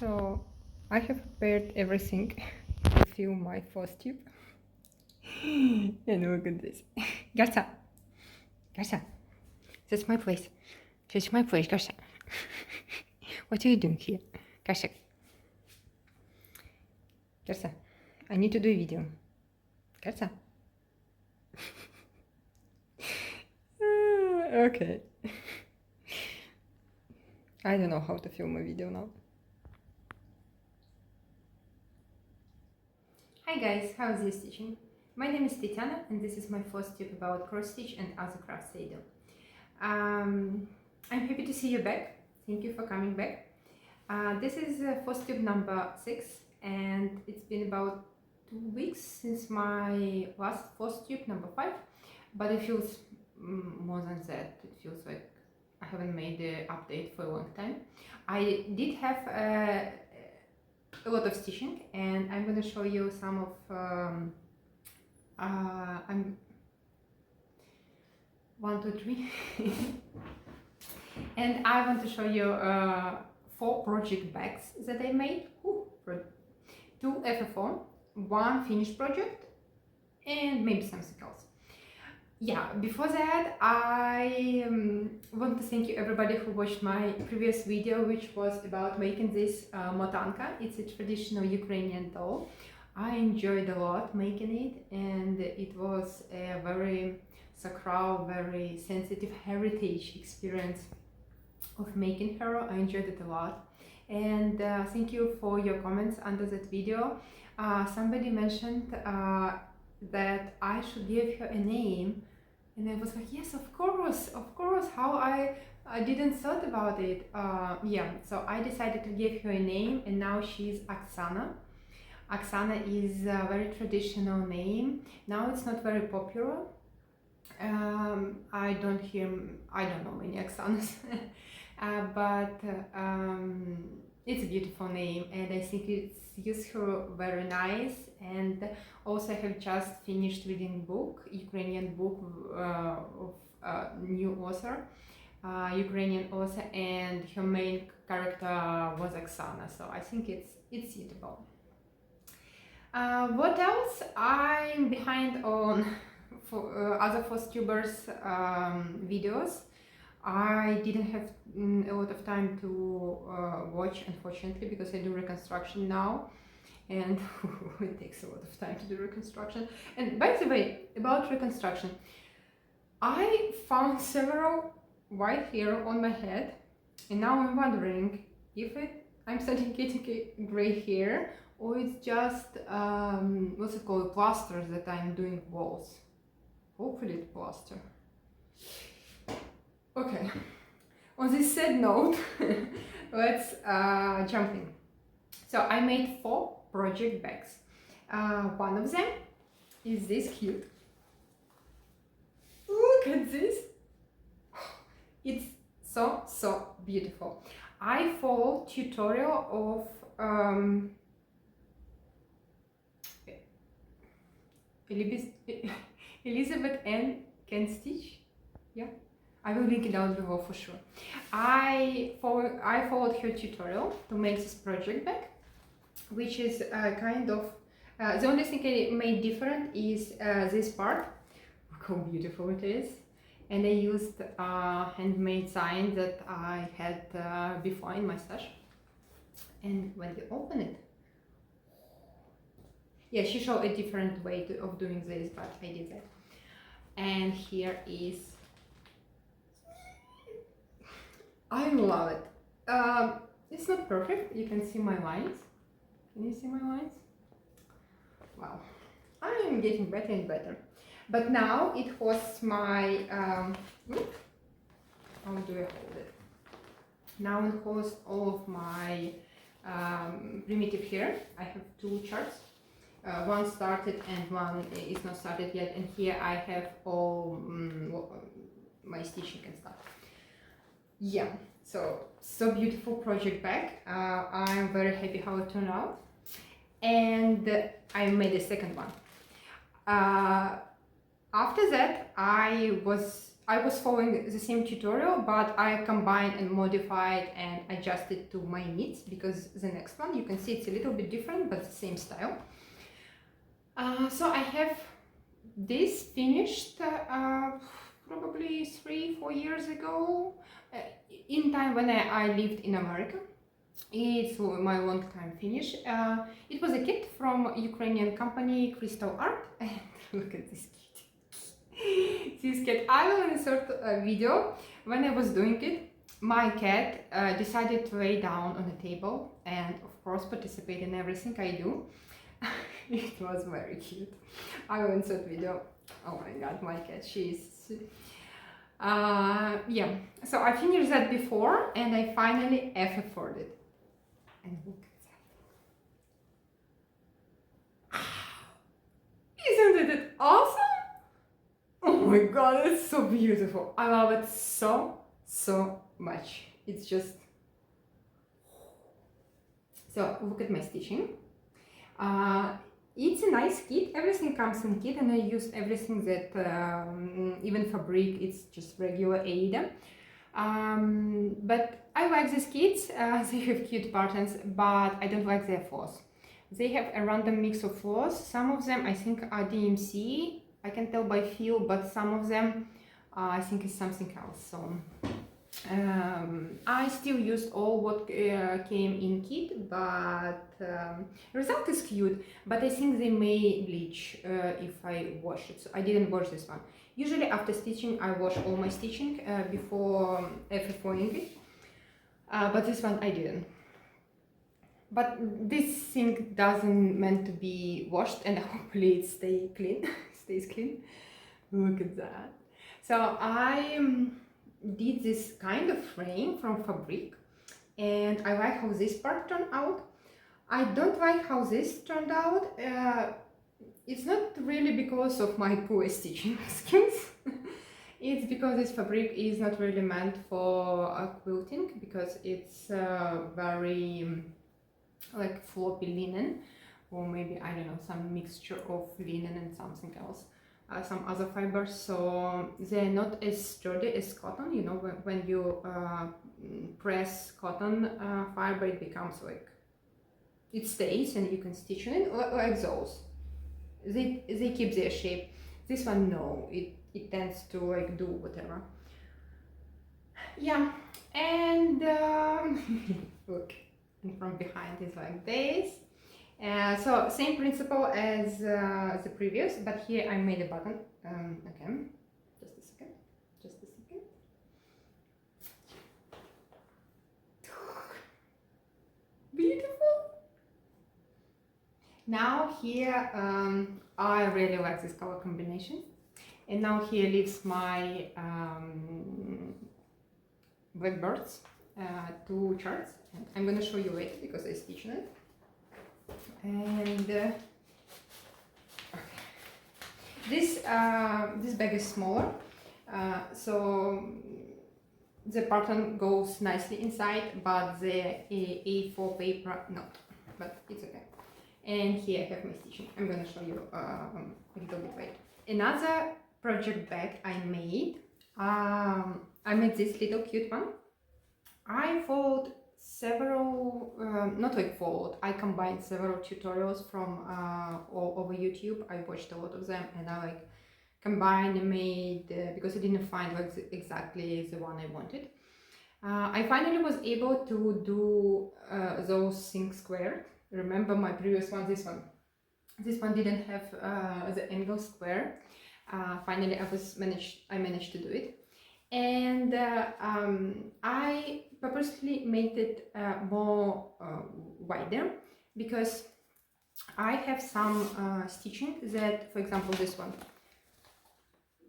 So I have prepared everything to fill my Flosstube. And look at this. Garza! Garza! That's my place. That's my place, Garza. What are you doing here? Garza. Garza, I need to do a video. Garza. Okay. I don't know how to film a video now. Hi guys, how's your stitching? My name is Tatiana and this is my first tip about cross stitch and other crafts I do. I'm happy to see you back. Thank you for coming back. This is first tip number 6 and it's been about 2 weeks since my last first tip number 5, but it feels more than that. It feels like I haven't made the update for a long time. I did have a lot of stitching and I'm going to show you some of I'm 1, 2, 3 and I want to show you 4 project bags that I made. 2 FFO, 1 finished project and maybe something else. Yeah, before that I want to thank you everybody who watched my previous video, which was about making this motanka. It's a traditional Ukrainian doll. I enjoyed a lot making it and it was a very sacral, very sensitive heritage experience of making her. I enjoyed it a lot and thank you for your comments under that video. Somebody mentioned that I should give her a name. And I was like, yes, of course, how I didn't thought about it. Yeah, so I decided to give her a name and now she's Oksana. Oksana is a very traditional name. Now it's not very popular. I don't know many Oksanas, but it's a beautiful name and I think it suits her very nice. And also I have just finished reading book, Ukrainian book of new author, Ukrainian author, and her main character was Oksana, so I think it's suitable. What else? I'm behind on other Flosstubers videos. I didn't have a lot of time to watch, unfortunately, because I do reconstruction now and it takes a lot of time to do reconstruction. And by the way, about reconstruction, I found several white hair on my head and now I'm wondering if I'm starting getting gray hair or it's just what's it called, plaster that I'm doing walls. Hopefully it's plaster. Okay, on this sad note, let's jump in. So I made 4 project bags. One of them is this cute. Look at this. It's so beautiful. I follow tutorial of Elizabeth N. Can Stitch. Yeah, I will link it down below for sure. I followed her tutorial to make this project bag, which is kind of the only thing I made different is this part. Look how beautiful it is. And I used handmade sign that I had before in my stash. And when we open it, yeah, she showed a different way of doing this, but I did that. And here is, I love it. It's not perfect. You can see my lines. Can you see my lines? Wow, I am getting better and better. But now it hosts my, how do I hold it? Now it hosts all of my primitive hair. I have 2 charts. One started and one is not started yet. And here I have all my stitching and stuff. Yeah, so beautiful project bag. I'm very happy how it turned out. And I made a second one. After that, I I was following the same tutorial, but I combined and modified and adjusted to my needs, because the next one, you can see it's a little bit different, but the same style. So I have this finished probably 3-4 years ago, in time when I lived in America. It's my long time finish. It was a kit from Ukrainian company Crystal Art, and look at this kit. This cat, I will insert a video. When I was doing it, my cat decided to lay down on the table and of course participate in everything I do. It was very cute. I will insert video. Oh my god, my cat, she's yeah. So I finished that before and I finally FFO'd it. And look at that. Isn't it awesome? Oh my god, it's so beautiful. I love it so much. It's just... So look at my stitching. It's a nice kit. Everything comes in kit, and I use everything that even fabric, it's just regular Aida. But I like these kits. They have cute patterns, but I don't like their floss. They have a random mix of floss. Some of them I think are DMC, I can tell by feel, but some of them I think is something else. So I still used all what came in kit, but result is cute, but I think they may bleach if I wash it. So I didn't wash this one. Usually after stitching I wash all my stitching before FFOing it, but this one I didn't. But this thing doesn't meant to be washed, and hopefully it stays clean. Look at that. So I did this kind of frame from fabric, and I like how this part turned out. I don't like how this turned out. It's not really because of my poor stitching skills. It's because this fabric is not really meant for quilting, because it's very like floppy linen, or maybe, I don't know, some mixture of linen and something else. Some other fibers, so they're not as sturdy as cotton. You know, when you press cotton fiber, it becomes like, it stays and you can stitch in it like those. They keep their shape. This one, no, it tends to like do whatever. Yeah, and look, and from behind is like this. So same principle as the previous, but here I made a button. Okay, just a second. Beautiful. Now here I really like this color combination, and now here lives my Blackbirds, 2 charts. And I'm gonna show you later because I stitched it. And okay. This bag is smaller, so the pattern goes nicely inside, but the A4 paper not, but it's okay. And here I have my stitching. I'm gonna show you a little bit later. Another project bag I made this little cute one. I followed several, not like followed, I combined several tutorials from all over YouTube. I watched a lot of them, and I like combined and made, because I didn't find like exactly the one I wanted. I finally was able to do those things squared. Remember my previous one, this one didn't have the angle square. Finally I managed to do it. And I purposely made it more wider, because I have some stitching that, for example, this one,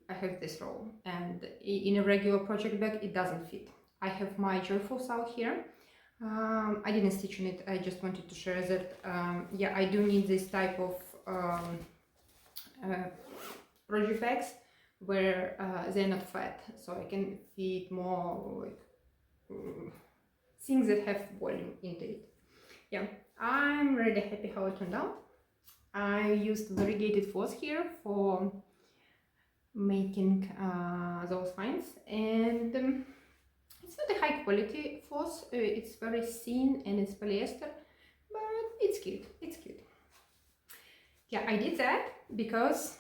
I have this roll, and in a regular project bag it doesn't fit. I have my joyfuls out here. I didn't stitch on it, I just wanted to share that, yeah, I do need this type of project bags where they're not flat, so I can fit more like things that have volume into it. Yeah, I'm really happy how it turned out. I used variegated floss here for making those lines, and it's not a high quality floss, it's very thin and it's polyester, but it's cute, it's cute. Yeah, I did that because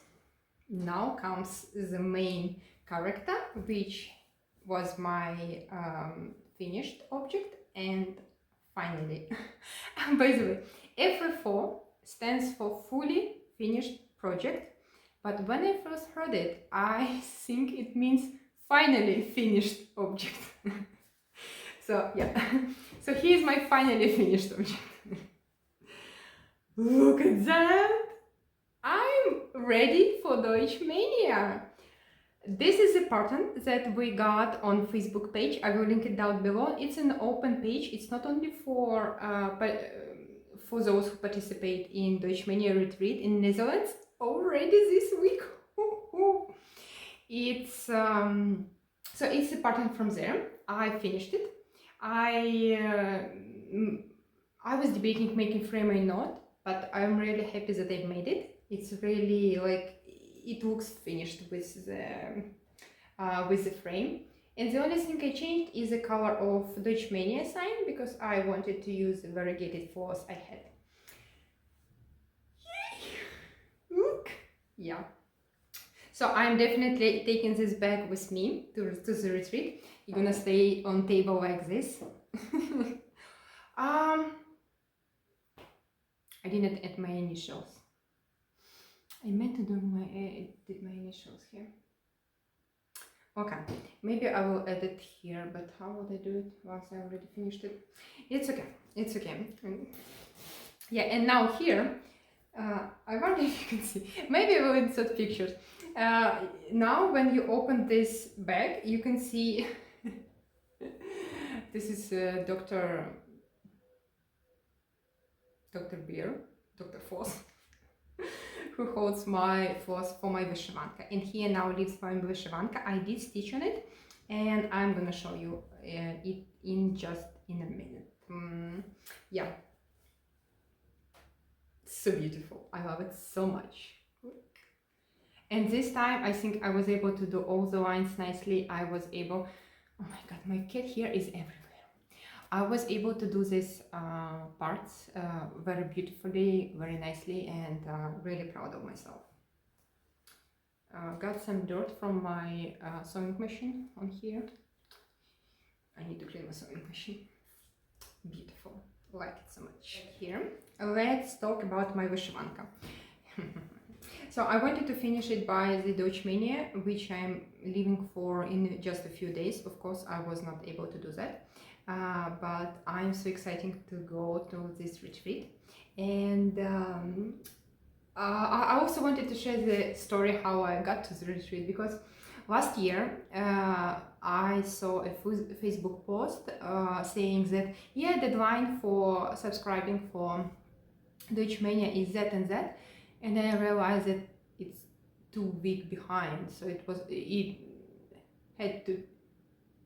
now comes the main character, which was my finished object. And finally, by the way, FFO stands for fully finished project, but when I first heard it, I think it means finally finished object. So yeah, so here's my finally finished object. Look at that! I'm ready for Deutsch Mania! This is a pattern that we got on Facebook page. I will link it down below. It's an open page. It's not only for those who participate in Deutsch Mania retreat in Netherlands already this week. It's so it's a pattern from there. I finished it. I was debating making frame or not, but I'm really happy that I made it. It's really like, it looks finished with the frame. And the only thing I changed is the color of Deutsch Mania sign, because I wanted to use the variegated floss I had. Yay! Look! Yeah. So I'm definitely taking this bag with me to the retreat. You're gonna stay on table like this. I didn't add my initials. I meant to do did my initials here. Okay, maybe I will add it here, but how would I do it once I already finished it? It's okay, it's okay. Yeah, and now here, I wonder if you can see, maybe I will insert pictures. Now when you open this bag, you can see, this is Dr. Beer, Dr. Foss, who holds my floss for my vyshyvanka, and here now lives my vyshyvanka. I did stitch on it, and I'm gonna show you it in just in a minute. Yeah, so beautiful. I love it so much. And this time I think I was able to do all the lines nicely. I was able, oh my god, my cat here is everywhere. I was able to do these parts very beautifully, very nicely, and really proud of myself. Got some dirt from my sewing machine on here. I need to clean my sewing machine. Beautiful, like it so much. Here, let's talk about my vyshyvanka. So I wanted to finish it by the Deutsch Mania, which I'm leaving for in just a few days. Of course, I was not able to do that. But I'm so excited to go to this retreat, and I also wanted to share the story how I got to the retreat, because last year I saw a Facebook post saying that, yeah, deadline for subscribing for Deutsch Mania is that and that, and then I realized that it's 2 weeks behind, so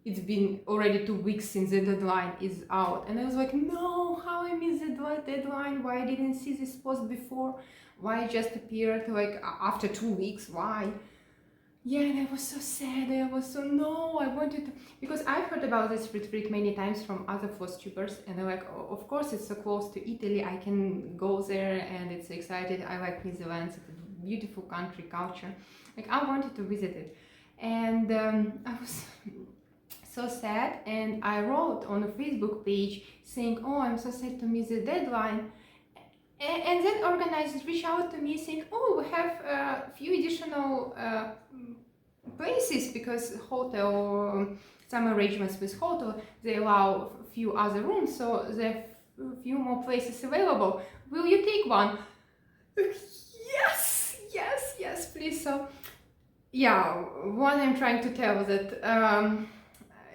it's been already 2 weeks since the deadline is out, and I was like, no, how I missed the deadline, why I didn't see this post before, why it just appeared like after 2 weeks, why? Yeah, and I was so sad, I was so, no, I wanted to, because I've heard about this retreat many times from other Flosstubers, and I'm like, oh, of course it's so close to Italy, I can go there, and it's excited, I like New Zealand, it's a beautiful country, culture, like I wanted to visit it, and I was so sad, and I wrote on a Facebook page saying, oh, I'm so sad to miss the deadline, and then organizers reached out to me saying, oh, we have a few additional places, because hotel, some arrangements with hotel, they allow a few other rooms, so there are a few more places available, will you take one? Yes, yes, yes, please. So yeah, what I'm trying to tell is that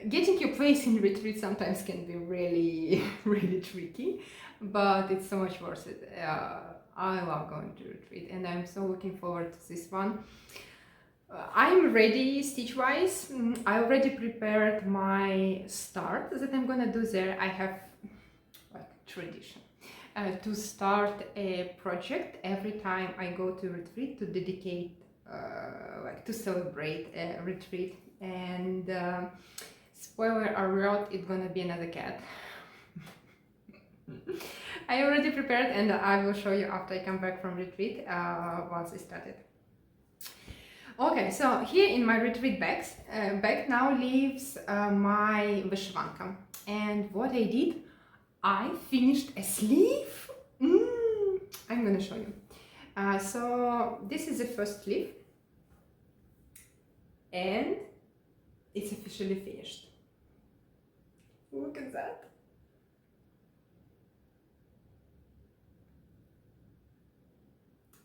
getting your place in retreat sometimes can be really, really tricky, but it's so much worth it. I love going to retreat, and I'm so looking forward to this one. I'm ready stitch-wise. I already prepared my start that I'm gonna do there. I have like tradition to start a project every time I go to retreat, to dedicate like to celebrate a retreat. And spoiler alert, it's gonna be another cat. I already prepared, and I will show you after I come back from retreat once I started. Okay, so here in my retreat bag now lives my vyshyvanka. And what I did, I finished a sleeve. I'm gonna show you. So this is the first sleeve, and it's officially finished. Look at that.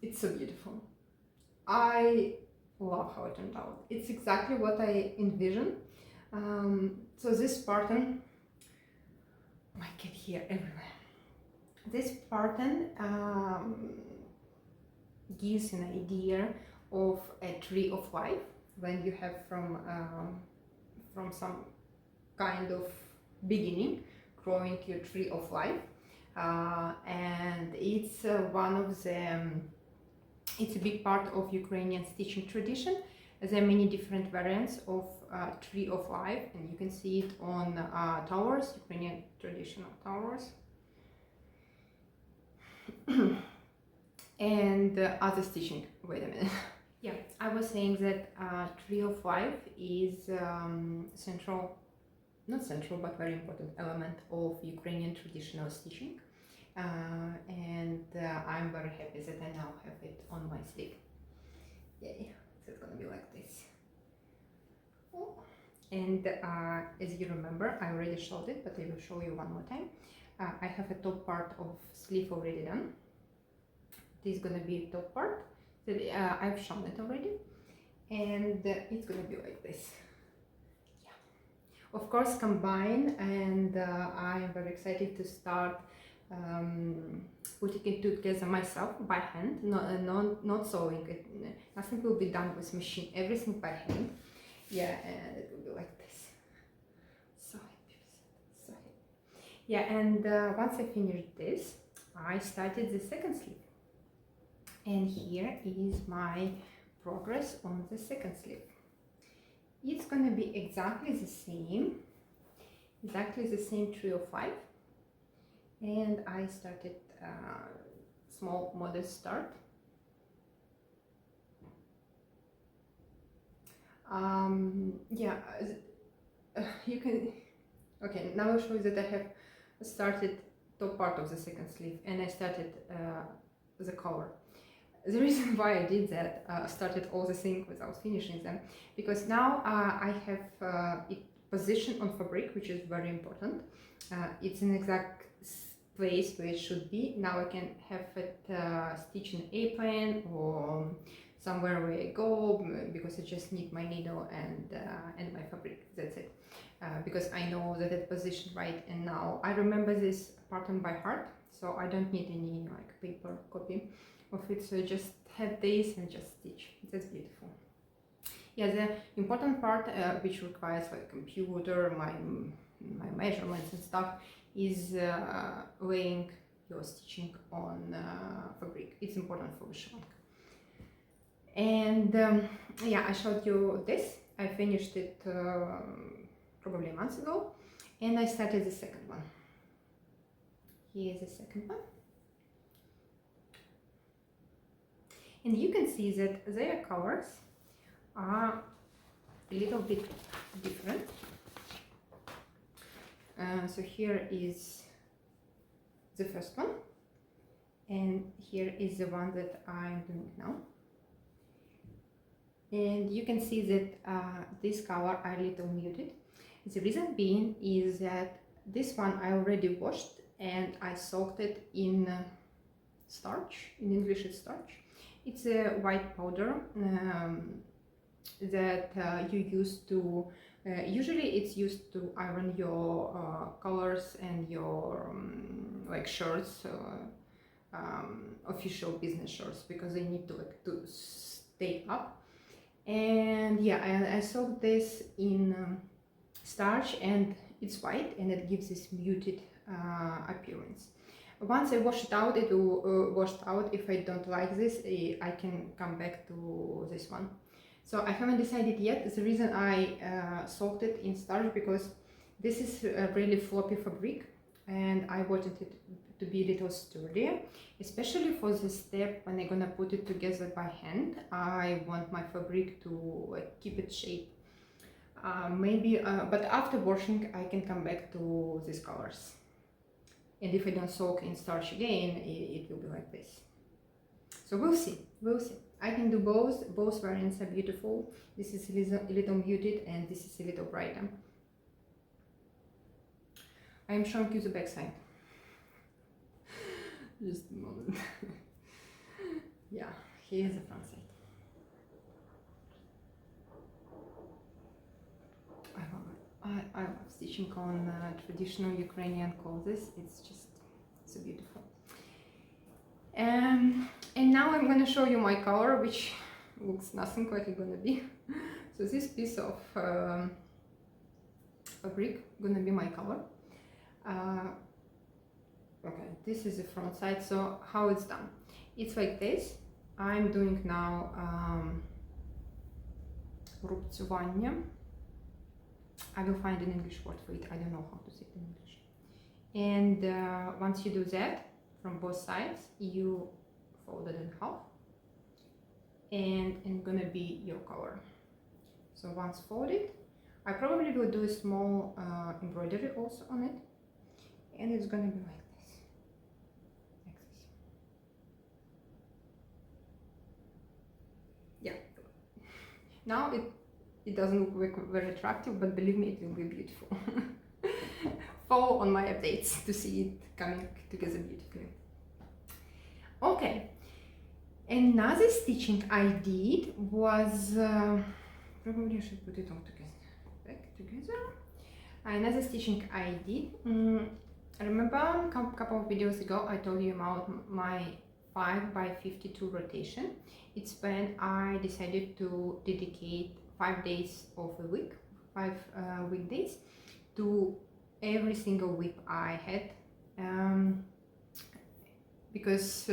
It's so beautiful. I love how it turned out. It's exactly what I envisioned. So this pattern, I can hear everywhere. This pattern gives an idea of a tree of life when you have from some kind of beginning growing your tree of life, and it's one of the it's a big part of Ukrainian stitching tradition. There are many different variants of tree of life, and you can see it on towers, Ukrainian traditional towers, and other stitching. Wait a minute. Yeah, I was saying that tree of life is not central, but very important element of Ukrainian traditional stitching. And I'm very happy that I now have it on my sleeve. Yay, so it's gonna be like this. Oh. And as you remember, I already showed it, but I will show you one more time. I have a top part of sleeve already done. This is gonna be top part. I've shown it already, and it's gonna be like this. Yeah, of course combine, and I'm very excited to start putting it together myself by hand, not sewing it. Nothing will be done with machine, everything by hand. Yeah, and it will be like this. So happy, so happy. Yeah, and once I finished this, I started the second sleeve. And here is my progress on the second sleeve. It's gonna be exactly the same tree of life. And I started small modest start. Yeah, you can. Okay, now I'll show you that I have started top part of the second sleeve, and I started the collar. The reason why I did that, started all the things without finishing them, because now I have it positioned on fabric, which is very important. It's an exact place where it should be. Now I can have it stitch in A-plan or somewhere where I go, because I just need my needle and my fabric. That's it. Because I know that it's positioned right, and now I remember this pattern by heart, so I don't need any like paper copy of it. So I just have this and just stitch. That's beautiful. Yeah, the important part which requires like computer, my measurements and stuff, is laying your stitching on fabric. It's important for vyshyvanka. And yeah, I showed you this. I finished it probably months ago, and I started the second one. Here's the second one. And you can see that their colors are a little bit different. So here is the first one, and here is the one that I'm doing now. And you can see that this color are a little muted. The reason being is that this one I already washed and I soaked it in starch. In English it's starch. It's a white powder that you use to, usually it's used to iron your colors and your like shirts, official business shirts, because they need to stay up. And yeah, I soaked this in starch, and it's white and it gives this muted appearance. Once I wash it out, it will wash out. If I don't like this, I can come back to this one. So I haven't decided yet. The reason I soaked it in starch because this is a really floppy fabric and I wanted it to be a little sturdier, especially for the step when I'm gonna put it together by hand. I want my fabric to keep its shape. But after washing I can come back to these colors. And if I don't soak in starch again, it will be like this. So we'll see. I can do both variants are beautiful. This is a little muted and this is a little brighter. I am showing you the back side. Just a moment. Yeah, here's the front side. I love stitching on traditional Ukrainian clothes. It's just so beautiful. And now I'm gonna show you my color, which looks nothing like it's gonna be. So this piece of fabric gonna be my color. Okay, this is the front side. So how it's done? It's like this. I'm doing now рубцювання. I will find an English word for it. I don't know how to say it in English. And once you do that from both sides, you fold it in half, and it's gonna be your color. So once folded, I probably will do a small embroidery also on it, and it's gonna be like this. Yeah. Now it doesn't look very attractive, but believe me, it will be beautiful. Follow on my updates to see it coming together beautifully. Okay, another stitching I did was probably I should put it all together, back together. Another stitching I did. I remember a couple of videos ago I told you about my 5x52 rotation. It's when I decided to dedicate 5 days of a week, 5 weekdays, to every single whip I had, because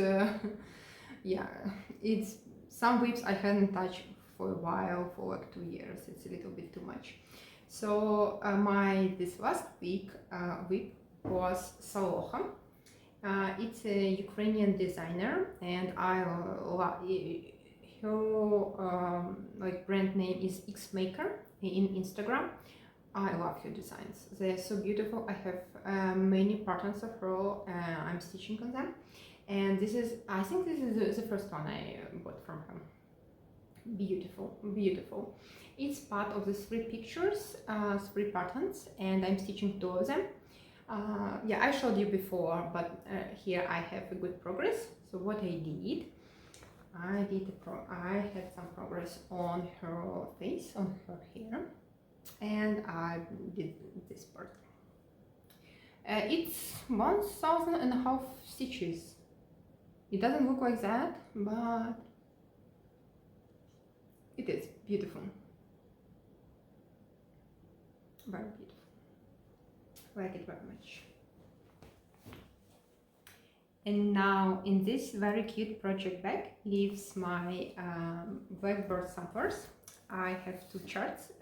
yeah, it's some whips I hadn't touched for a while, for like 2 years. It's a little bit too much. So this last week whip was Soloha. It's a Ukrainian designer, and I love her like brand name is X Maker in Instagram. I love her designs. They're so beautiful. I have many patterns of her. I'm stitching on them, and I think this is the first one I bought from her. Beautiful, beautiful. It's part of the 3 pictures, 3 patterns, and I'm stitching 2 of them. Yeah, I showed you before, but here I have a good progress. So what I did, I had some progress on her face, on her hair, and I did this part. It's 1,500 stitches. It doesn't look like that, but it is beautiful. Very beautiful. I like it very much. And now in this very cute project bag lives my Blackbird samplers. I have 2 charts.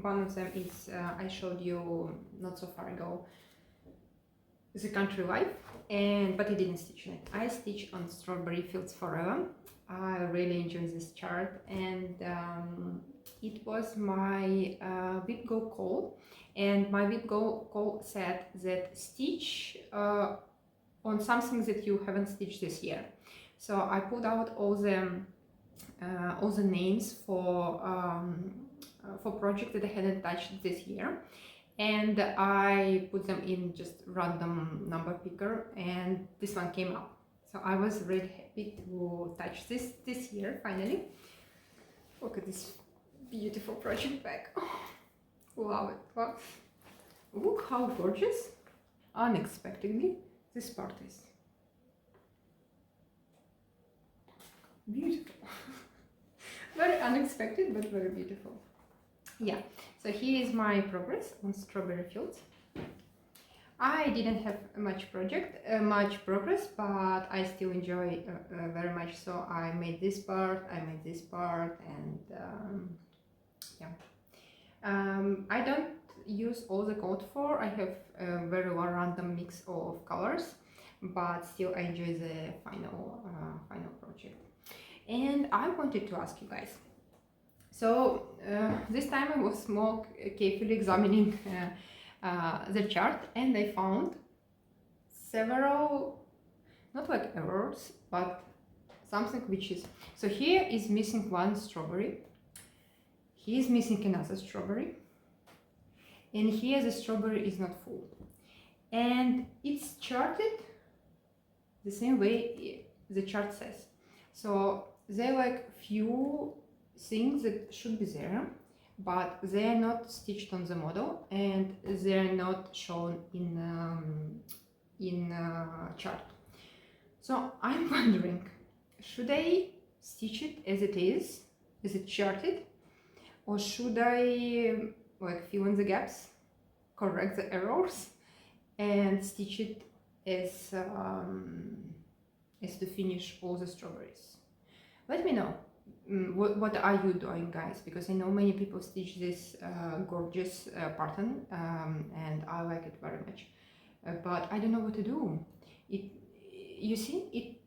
One of them is, I showed you not so far ago, the country life, but I didn't stitch on it. I stitched on Strawberry Fields Forever. I really enjoy this chart, and it was my whip go call, and my whip go call said that stitch on something that you haven't stitched this year. So I pulled out all the names for projects that I hadn't touched this year, and I put them in just random number picker, and this one came up. So I was really happy to touch this year finally. Look at this beautiful project bag. Oh, love it. Wow. Look how gorgeous, unexpectedly, this part is. Beautiful. Very unexpected, but very beautiful. Yeah, so here is my progress on Strawberry Fields. I didn't have much progress, but I still enjoy very much. So I made this part, and yeah. I don't use all the code for. I have a very random mix of colors, but still I enjoy the final project. And I wanted to ask you guys. So this time I was more carefully examining the chart, and I found several, not like errors, but something which is, so here is missing one strawberry, here is missing another strawberry, and here the strawberry is not full, and it's charted the same way the chart says. So there are like few things that should be there, but they are not stitched on the model, and they are not shown in chart. So I'm wondering, should I stitch it as it is charted, or should I like fill in the gaps, correct the errors, and stitch it as to finish all the strawberries? Let me know. What are you doing, guys? Because I know many people stitch this gorgeous pattern, and I like it very much, but I don't know what to do. You see,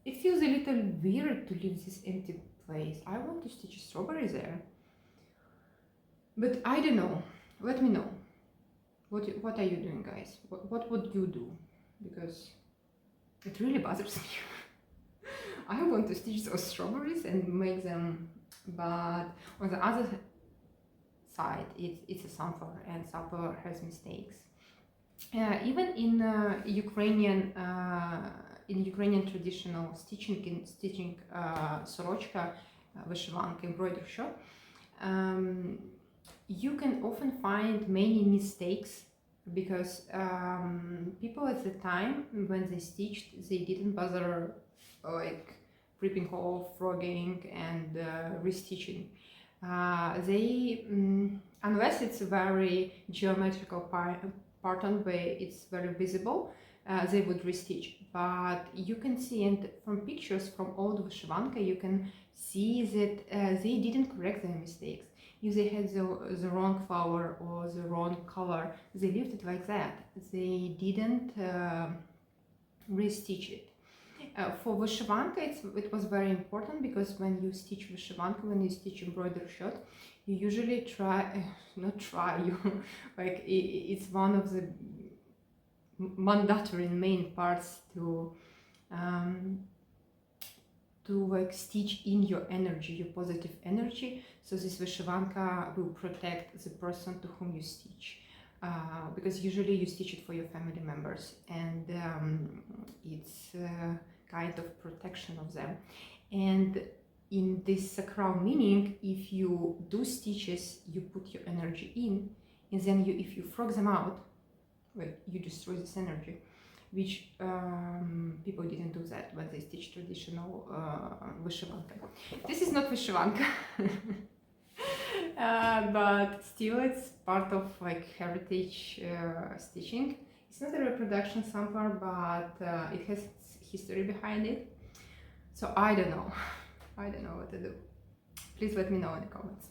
it feels a little weird to leave this empty place. I want to stitch a strawberry there, but I don't know. Let me know. What are you doing, guys? What would you do? Because it really bothers me. I want to stitch those strawberries and make them, but on the other side, it's a sampler, and sampler has mistakes. Even in Ukrainian traditional stitching, sorochka, вышиванка, embroidery shop, you can often find many mistakes, because people at the time when they stitched, they didn't bother like ripping off, frogging, and restitching. They, unless it's a very geometrical pattern where it's very visible, they would restitch. But you can see, and from pictures from old вышиванка, you can see that they didn't correct their mistakes. If they had the wrong flower or the wrong color, they left it like that. They didn't restitch it. For вышиванка, it was very important, because when you stitch вышиванка, when you stitch embroidered shirt, you usually like it's one of the mandatory main parts to like stitch in your energy, your positive energy. So this вышиванка will protect the person to whom you stitch. Because usually you stitch it for your family members, and it's kind of protection of them. And in this sacral meaning, if you do stitches, you put your energy in, and then if you frog them out, well, you destroy this energy, which people didn't do that when they stitch traditional вышиванка. This is not вышиванка. But still it's part of like heritage stitching. It's not a reproduction sampler, but it has history behind it. So I don't know. I don't know what to do. Please let me know in the comments.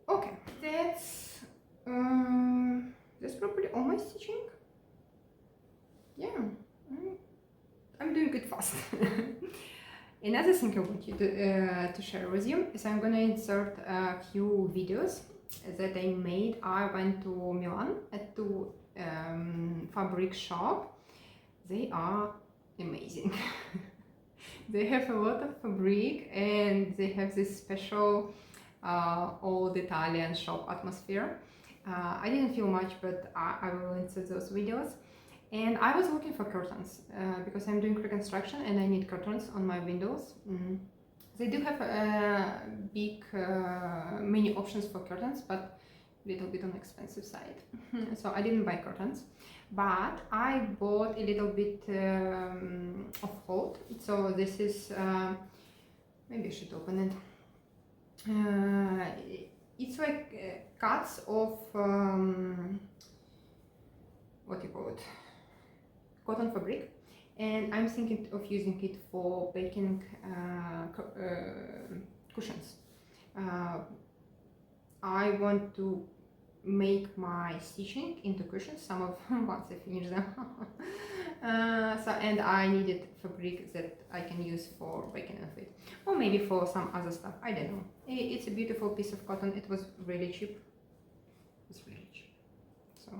Okay, that's probably all my stitching. Yeah, I'm doing it fast. Another thing I want you to share with you is I'm gonna insert a few videos that I made. I went to Milan at two fabric shop. They are amazing. They have a lot of fabric, and they have this special old Italian shop atmosphere. I didn't feel much, but I will insert those videos. And I was looking for curtains because I'm doing reconstruction and I need curtains on my windows. They do have many options for curtains, but a little bit on the expensive side. So I didn't buy curtains, but I bought a little bit of hold. So this is, maybe I should open it. it's like cuts of what you call it, cotton fabric, and I'm thinking of using it for baking cushions. I want to make my stitching into cushions, some of once I finish them. And I needed fabric that I can use for baking of it, or maybe for some other stuff, I don't know. It's a beautiful piece of cotton. It was really cheap. It's really cheap. So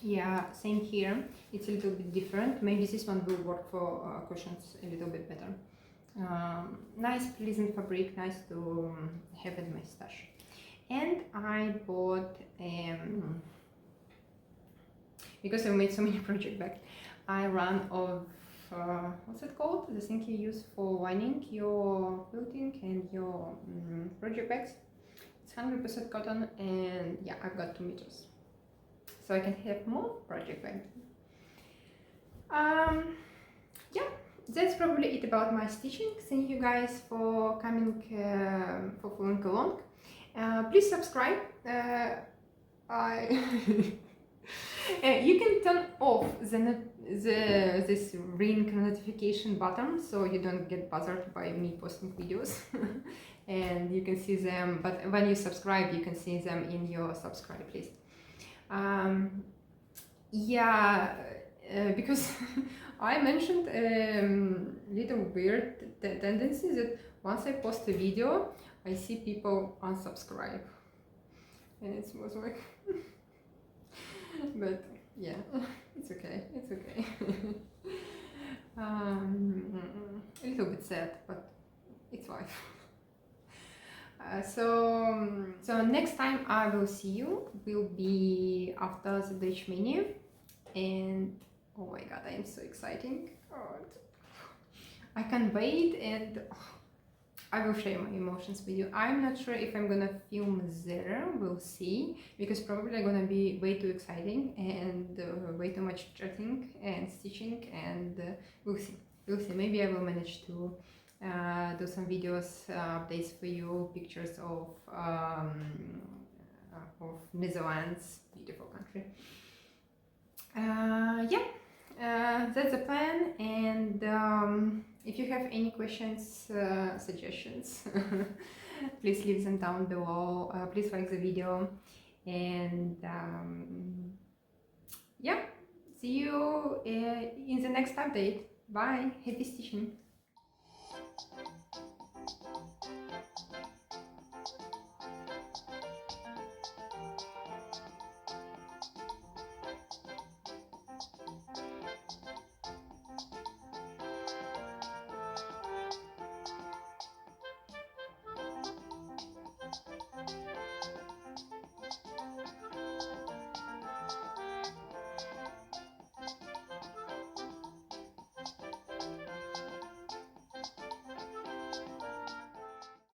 yeah, same here. It's a little bit different. Maybe this one will work for cushions a little bit better. Nice pleasant fabric, nice to have in my stash. And I bought because I made so many project bags, I ran of what's it called, the thing you use for lining your quilting and your project bags. It's 100% cotton, and yeah, I've got 2 meters, so I can have more project bags. Yeah, that's probably it about my stitching. Thank you guys for coming, for following along. Please subscribe. You can turn off this ring notification button so you don't get bothered by me posting videos. And you can see them, but when you subscribe you can see them in your subscribe list. Yeah, because I mentioned little weird tendency that once I post a video I see people unsubscribe, and it was like but yeah, it's okay, it's okay. A little bit sad, but it's life. So next time I will see you will be after the Dutch menu, and oh my god, I am so exciting. Oh, I can't wait, and I will share my emotions with you. I'm not sure if I'm gonna film there, we'll see, because probably I'm gonna be way too exciting and way too much chatting and stitching, and we'll see. We'll see. Maybe I will manage to do some videos, updates for you, pictures of Netherlands, beautiful country. Yeah, that's the plan, and if you have any questions, suggestions, please leave them down below. Please like the video, and yeah, see you in the next update. Bye, happy stitching.